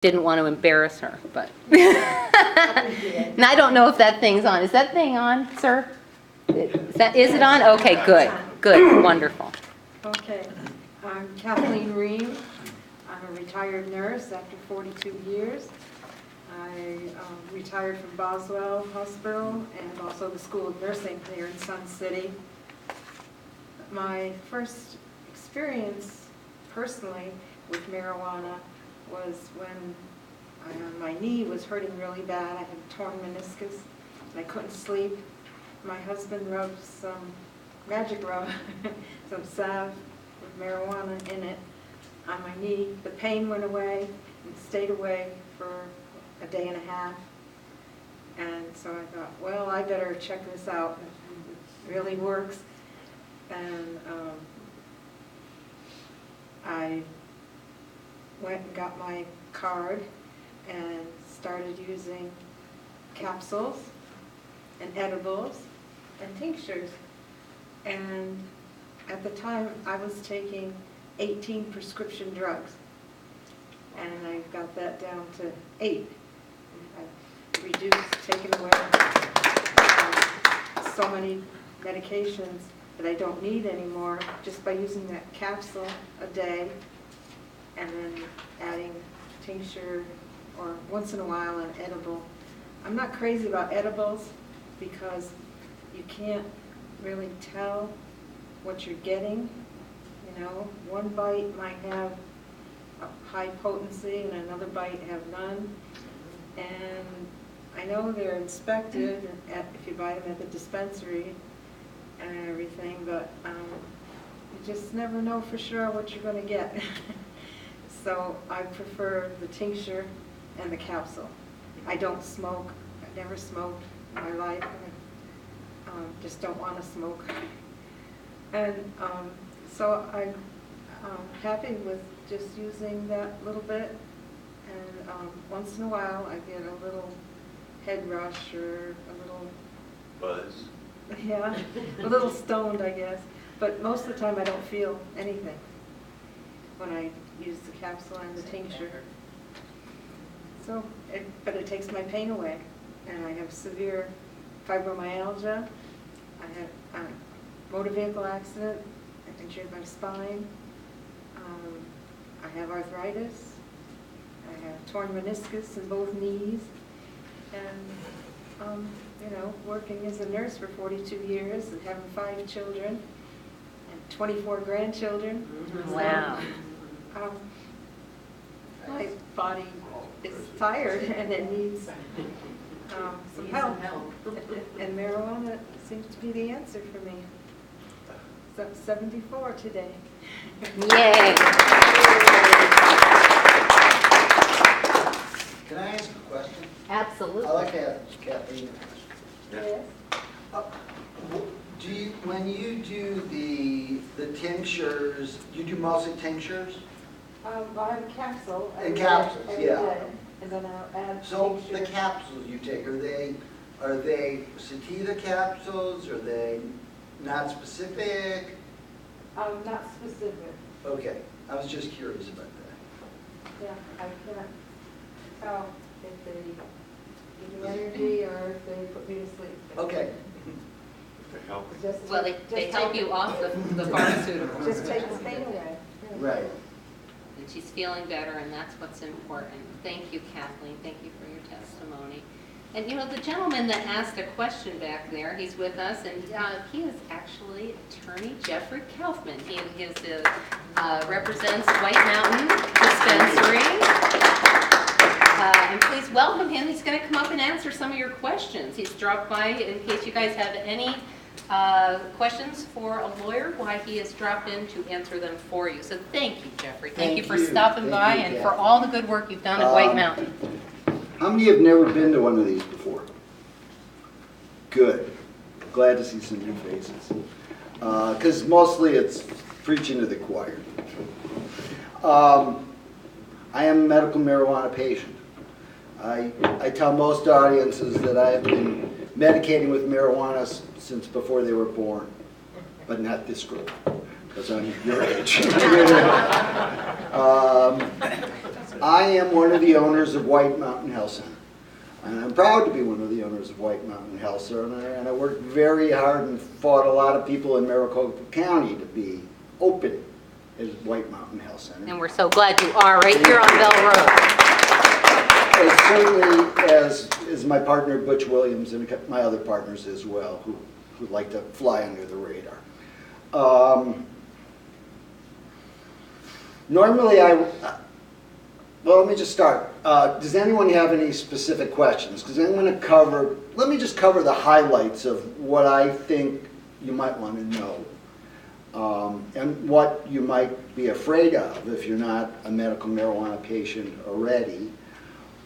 Didn't want to embarrass her, but. And I don't know if that thing's on. Is that thing on, sir? Is it on? Okay, good, good, wonderful. Okay, I'm Kathleen Ream. I'm a retired nurse after 42 years. I retired from Boswell Hospital and also the School of Nursing here in Sun City. My first experience personally with marijuana was when my knee was hurting really bad. I had a torn meniscus and I couldn't sleep. My husband rubbed some magic rub, some salve with marijuana in it on my knee. The pain went away and stayed away for a day and a half. And so I thought, well, I better check this out. It really works. And I went and got my card and started using capsules and edibles and tinctures. And at the time I was taking 18 prescription drugs, and I got that down to 8. I reduced, taken away so many medications that I don't need anymore just by using that capsule a day and then adding tincture or once in a while an edible. I'm not crazy about edibles because you can't really tell what you're getting. You know, one bite might have a high potency and another bite have none. And I know they're inspected if you buy them at the dispensary and everything, but you just never know for sure what you're going to get. So I prefer the tincture and the capsule. I don't smoke. I've never smoked in my life. I just don't want to smoke. And so I'm happy with just using that little bit. And once in a while I get a little head rush or a little buzz. Yeah, a little stoned, I guess. But most of the time I don't feel anything when I use the capsule and the tincture. So, but it takes my pain away. And I have severe fibromyalgia. I had a motor vehicle accident. I injured my spine. I have arthritis. I have torn meniscus in both knees. And, you know, working as a nurse for 42 years and having 5 children and 24 grandchildren. Wow. So, my body is tired and it needs some help. And marijuana seems to be the answer for me. So 74 today. Yay. Can I ask a question? Absolutely. I like to ask Kathleen a question. Yes. When you do the tinctures, do you do mostly tinctures? I have a capsule. And capsules, every yeah. day, and then I'll add So tincture. the capsules you take, are they sativa capsules? Are they not specific? Not specific. Okay, I was just curious about that. Yeah, I can't tell if they give me energy or if they put me to sleep. Okay. To help. Just Well, they just take you off the pharmaceuticals. Just take the pain away. Right. And she's feeling better, and that's what's important. Thank you, Kathleen. Thank you for your testimony. And you know, the gentleman that asked a question back there, he's with us, and he is actually Attorney Jeffrey Kaufman. He represents White Mountain Dispensary. And please welcome him. He's going to come up and answer some of your questions. He's dropped by in case you guys have any questions for a lawyer, why he has dropped in to answer them for you. So thank you, Jeffrey. Thank you for stopping by and for all the good work you've done at White Mountain. How many have never been to one of these before? Good. Glad to see some new faces. Because mostly it's preaching to the choir. I am a medical marijuana patient. I tell most audiences that I have been medicating with marijuana since before they were born, but not this group, because I'm your age. I am one of the owners of White Mountain Health Center. And I'm proud to be one of the owners of White Mountain Health Center. And I worked very hard and fought a lot of people in Maricopa County to be open as White Mountain Health Center. And we're so glad you are right here on Bell Road. As certainly as my partner Butch Williams and my other partners as well, who like to fly under the radar. Normally well, let me just start. Does anyone have any specific questions? Because I'm going to let me just cover the highlights of what I think you might want to know. And what you might be afraid of if you're not a medical marijuana patient already,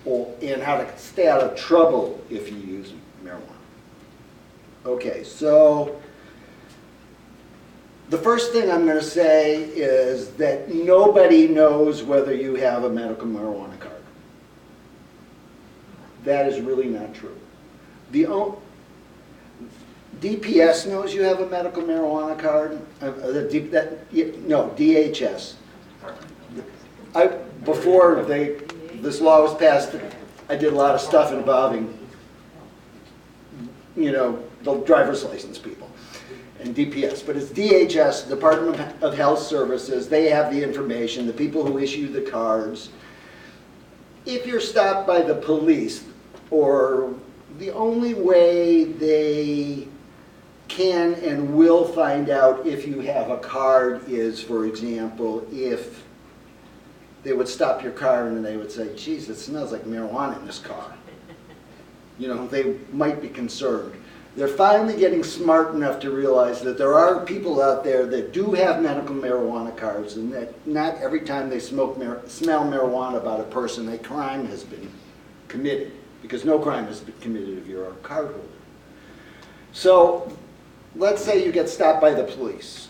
and how to stay out of trouble if you use marijuana. Okay, so the first thing I'm going to say is that nobody knows whether you have a medical marijuana card. That is really not true. DPS knows you have a medical marijuana card. No, DHS. Before this law was passed, I did a lot of stuff involving, the driver's license people and DPS. But it's DHS, Department of Health Services. They have the information, the people who issue the cards. If you're stopped by the police, or the only way they can and will find out if you have a card is, for example, if they would stop your car and they would say, geez, it smells like marijuana in this car. They might be concerned. They're finally getting smart enough to realize that there are people out there that do have medical marijuana cards, and that not every time they smell marijuana about a person, a crime has been committed, because no crime has been committed if you're a card holder. So let's say you get stopped by the police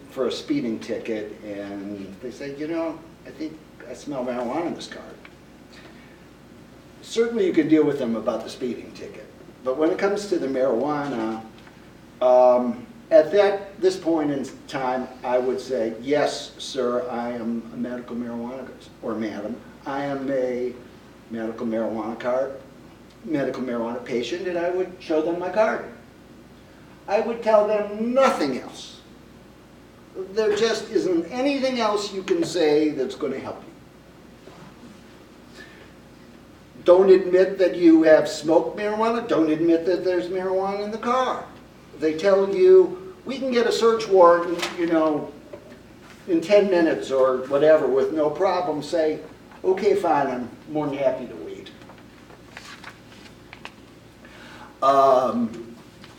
for a speeding ticket, and they say, I think I smell marijuana in this card. Certainly you can deal with them about the speeding ticket. But when it comes to the marijuana, at this point in time, I would say, yes, sir, I am a medical marijuana, or madam, I am a medical marijuana patient, and I would show them my card. I would tell them nothing else. There just isn't anything else you can say that's going to help you. Don't admit that you have smoked marijuana. Don't admit that there's marijuana in the car. They tell you, we can get a search warrant, in 10 minutes or whatever with no problem. Say, okay, fine, I'm more than happy to wait.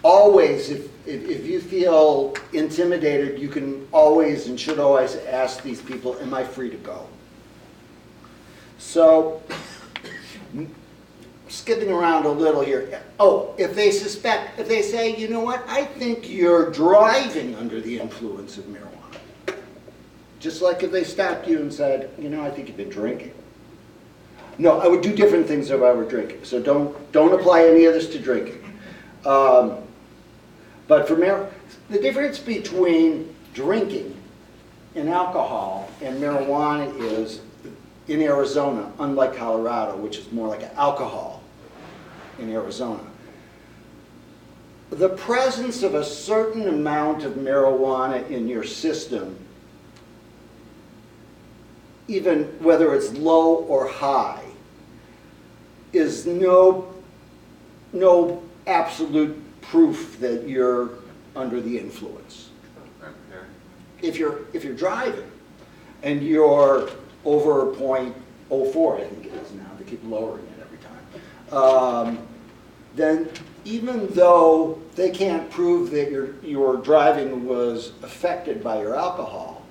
Always, if you feel intimidated, you can always and should always ask these people, am I free to go? So, skipping around a little here. Oh, if they say, you know what, I think you're driving under the influence of marijuana. Just like if they stopped you and said, I think you've been drinking. No, I would do different things if I were drinking. So don't apply any of this to drinking. But for the difference between drinking and alcohol and marijuana is, in Arizona, unlike Colorado, which is more like alcohol in Arizona, the presence of a certain amount of marijuana in your system, even whether it's low or high, is no absolute proof that you're under the influence. If you're driving and you're over 0.04, I think it is now, they keep lowering it every time, then even though they can't prove that your driving was affected by your alcohol,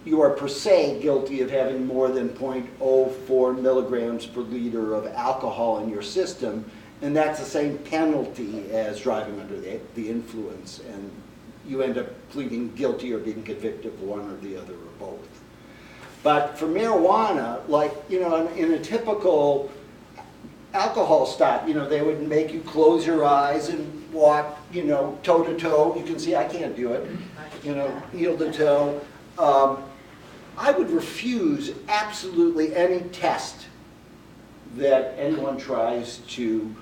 you are per se guilty of having more than 0.04 milligrams per liter of alcohol in your system, and that's the same penalty as driving under the influence, and you end up pleading guilty or being convicted of one or the other or both. But for marijuana, like, in a typical alcohol stop, they would make you close your eyes and walk, toe to toe. You can see I can't do it, heel to toe. I would refuse absolutely any test that anyone tries to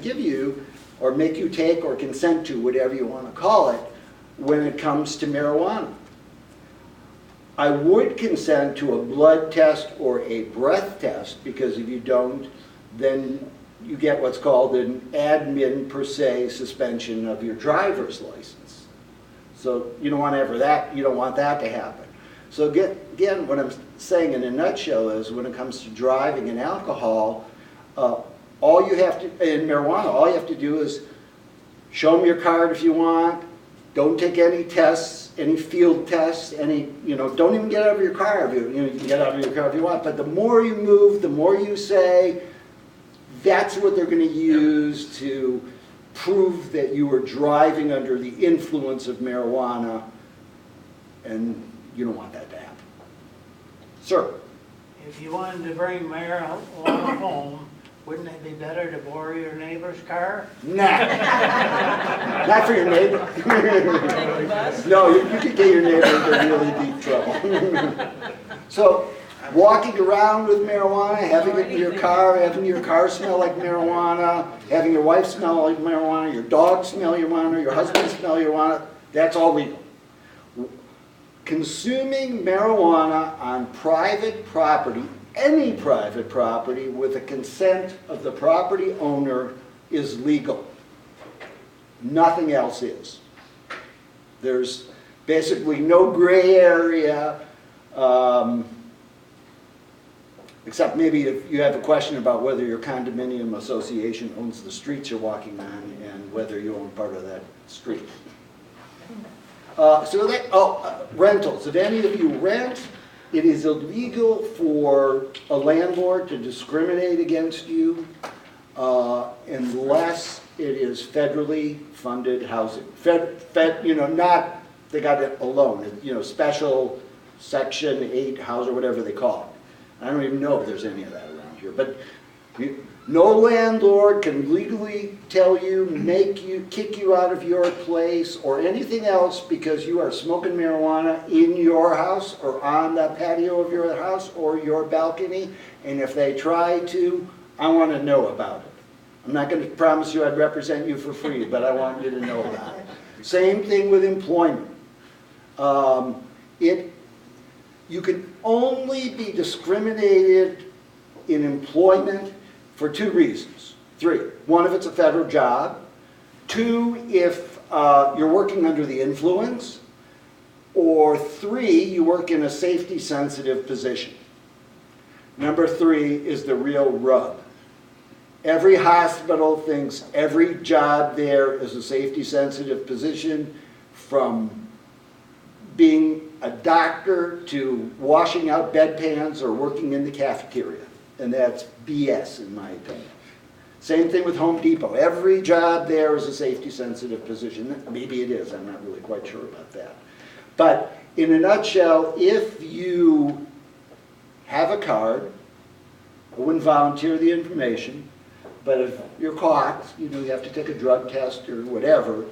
give you or make you take or consent to, whatever you want to call it, when it comes to marijuana. I would consent to a blood test or a breath test, because if you don't, then you get what's called an admin per se suspension of your driver's license. So you don't want that to happen. So again, what I'm saying in a nutshell is, when it comes to driving and alcohol, all you have to, in marijuana, all you have to do is show them your card if you want. Don't take any tests, any field tests, don't even get out of your car if you can get out of your car if you want. But the more you move, the more you say, that's what they're going to use to prove that you were driving under the influence of marijuana, and you don't want that to happen. Sir? If you wanted to bring marijuana home, wouldn't it be better to borrow your neighbor's car? Nah. Not for your neighbor. No, you could get your neighbor into really deep trouble. So, walking around with marijuana, having it in your car, having your car smell like marijuana, having your wife smell like marijuana, your dog smell marijuana, your husband smell marijuana, that's all legal. Consuming marijuana on private property, any private property, with the consent of the property owner is legal. Nothing else is. There's basically no gray area, except maybe if you have a question about whether your condominium association owns the streets you're walking on and whether you own part of that street. Rentals. If any of you rent, it is illegal for a landlord to discriminate against you unless it is federally funded housing. Not they got it alone. Special Section 8 house or whatever they call it. I don't even know if there's any of that around here. But no landlord can legally tell you, make you, kick you out of your place or anything else because you are smoking marijuana in your house or on the patio of your house or your balcony. And if they try to, I want to know about it. I'm not going to promise you I'd represent you for free, but I want you to know about it. Same thing with employment. You can only be discriminated in employment for 2 reasons. 3. 1, if it's a federal job. 2, if you're working under the influence. Or 3, you work in a safety-sensitive position. Number 3 is the real rub. Every hospital thinks every job there is a safety-sensitive position, from being a doctor to washing out bedpans or working in the cafeteria. And that's BS in my opinion. Same thing with Home Depot. Every job there is a safety-sensitive position. Maybe it is, I'm not really quite sure about that. But in a nutshell, if you have a card, I wouldn't volunteer the information, but if you're caught, you have to take a drug test or whatever.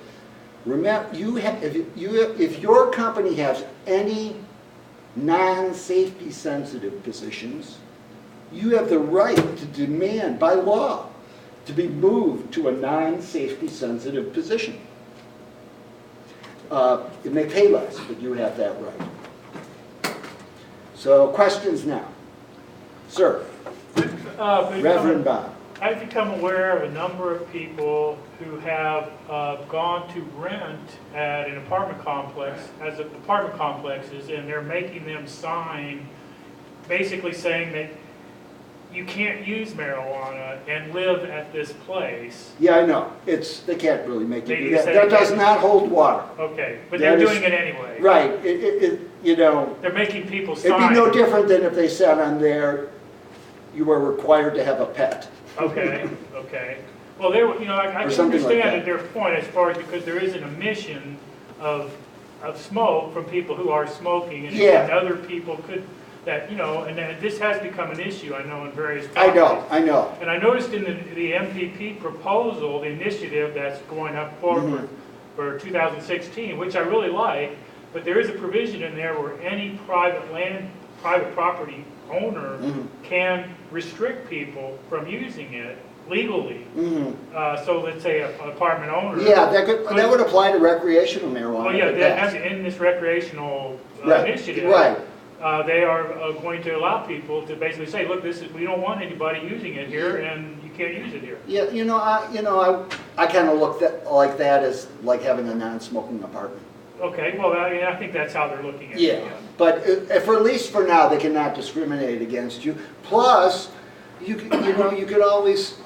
Remember, if your company has any non-safety sensitive positions, you have the right to demand by law to be moved to a non-safety sensitive position. It may pay less, but you have that right. So questions now. Sir, Reverend Bob. I've become aware of a number of people who have gone to rent at an apartment complex, apartment complexes, and they're making them sign, basically saying that you can't use marijuana and live at this place. Yeah, I know. They can't really make you do that. That does not hold water. Okay, but they're doing it anyway. Right. They're making people sign. It'd be no different than if they said on there, you were required to have a pet. Okay, okay. Well, I can understand their point as far as, because there is an emission of smoke from people who are smoking, and other people could, and this has become an issue, I know, in various topics. I know. And I noticed in the MPP proposal, the initiative that's going up forward for 2016, which I really like, But there is a provision in there where any private property owner Mhm. can restrict people from using it legally. Mhm. So let's say an apartment owner. Yeah, that would apply to recreational marijuana. Oh, yeah, I that's guess. in this recreational Right, initiative. right. They are going to allow people to basically say, look, we don't want anybody using it here, and you can't use it here. Yeah, I kind of look like that as like having a non-smoking apartment. Okay, well, I think that's how they're looking at it. Yeah, but for at least for now, they cannot discriminate against you. Plus, you could always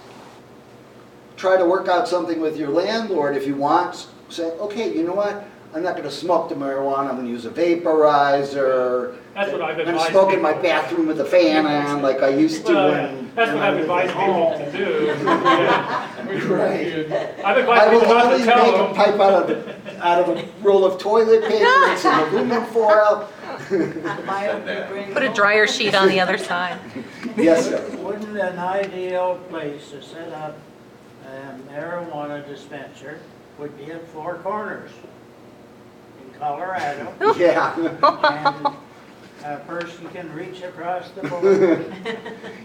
try to work out something with your landlord if you want. Say, okay, you know what? I'm not going to smoke the marijuana. I'm going to use a vaporizer. That's what I've I'm going to advised smoke in my people. bathroom with the fan on, like I used to. Well, yeah, when that's what I I've lived advised at people home. to do. Yeah. Right. I've I advised will people not only to make tell a them. pipe out of a roll of toilet paper and some aluminum foil. Put a dryer sheet on the other side. Yes, sir. Wouldn't an ideal place to set up a marijuana dispenser would be at Four Corners in Colorado? Yeah. And a person can reach across the border.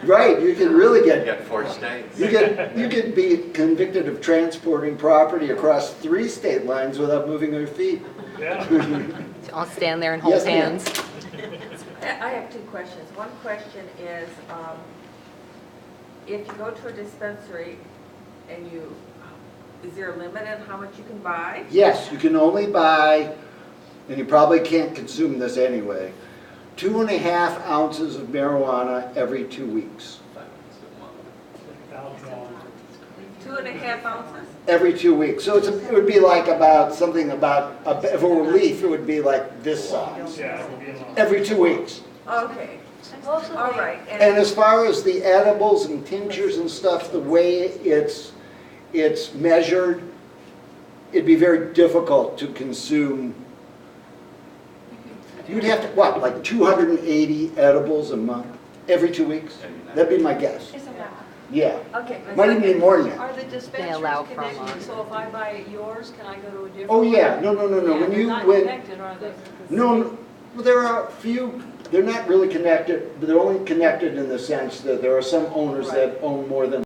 Right, you can really You get, got 4 states. you could be convicted of transporting property across 3 state lines without moving your feet. Yeah. I'll stand there and hold Yes, ma'am. hands. I have 2 questions. One question is, if you go to a dispensary and is there a limit on how much you can buy? Yes, you can only buy, and you probably can't consume this anyway, 2.5 ounces of marijuana every 2 weeks. 2.5 ounces? Every 2 weeks. So it would be like something about, if it were leaf, it would be like this size. Yeah, it would be a lot. Every 2 weeks. Okay, all right. And as far as the edibles and tinctures and stuff, the way it's measured, it'd be very difficult to consume. You'd have to, what, like 280 edibles a month, every 2 weeks? That'd be my guess. Isn't that? Yeah. Okay. Might even be more than that. Are the dispensaries allow for connected? So if I buy yours, can I go to a different? Oh, yeah, one? no. Yeah, When they're you, not when, connected, are they? no, well, there are a few, they're not really connected, but they're only connected in the sense that there are some owners that own more than